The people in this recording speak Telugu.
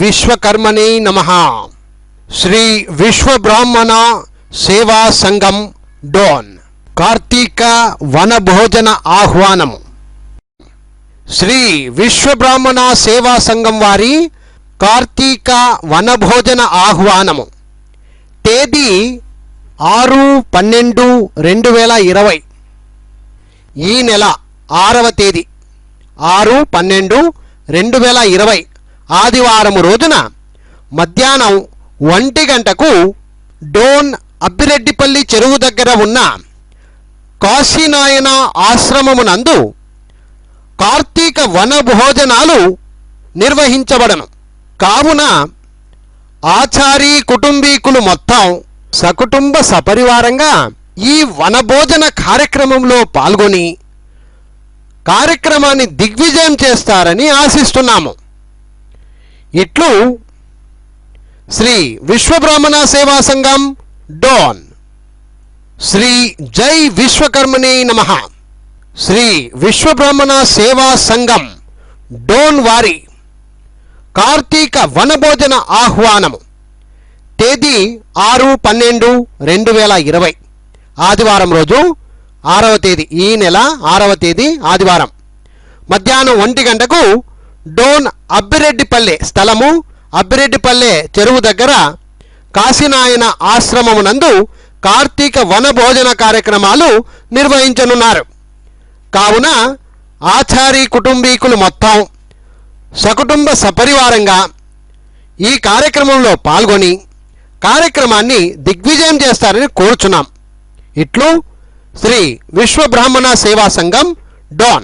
విశ్వకర్మణే నమః. శ్రీ విశ్వబ్రాహ్మణ సేవా సంఘం డోన్ కార్తీక వనభోజన ఆహ్వానము. శ్రీ విశ్వబ్రాహ్మణ సేవా సంఘం వారి కార్తీక వనభోజన ఆహ్వానము. తేదీ 6/12/2020. ఈ నెల 6వ తేదీ 6/12/2020 ఆదివారం రోజున మధ్యాహ్నం 1 గంటకు డోన్ అబ్బిరెడ్డిపల్లి చెరువు దగ్గర ఉన్న కాశీనాయన ఆశ్రమమునందు కార్తీక వనభోజనాలు నిర్వహించబడను. కావున ఆచారి కుటుంబీకులు మొత్తం సకుటుంబ సపరివారంగా ఈ వనభోజన కార్యక్రమంలో పాల్గొని కార్యక్రమాన్ని దిగ్విజయం చేస్తారని ఆశిస్తున్నాము. ఇట్లు శ్రీ విశ్వబ్రాహ్మణ సేవా సంఘం డోన్. శ్రీ జై విశ్వకర్మణే నమః. శ్రీ విశ్వబ్రాహ్మణ సేవా సంఘం డోన్ వారి కార్తీక వనభోజన ఆహ్వానము. తేదీ 6/12/2020 ఆదివారం రోజు 6వ తేదీ, ఈ నెల 6వ తేదీ ఆదివారం మధ్యాహ్నం 1 గంటకు డోన్ అబ్బిరెడ్డిపల్లె స్థలము అబ్బిరెడ్డిపల్లె చెరువు దగ్గర కాశీనాయన ఆశ్రమమునందు కార్తీక వనభోజన కార్యక్రమాలు నిర్వహించనున్నారు. కావున ఆచారి కుటుంబీకులు మొత్తం సకుటుంబ సపరివారంగా ఈ కార్యక్రమంలో పాల్గొని కార్యక్రమాన్ని దిగ్విజయం చేస్తారని కోరుచున్నాం. ఇట్లు శ్రీ విశ్వబ్రాహ్మణ సేవా సంఘం డోన్.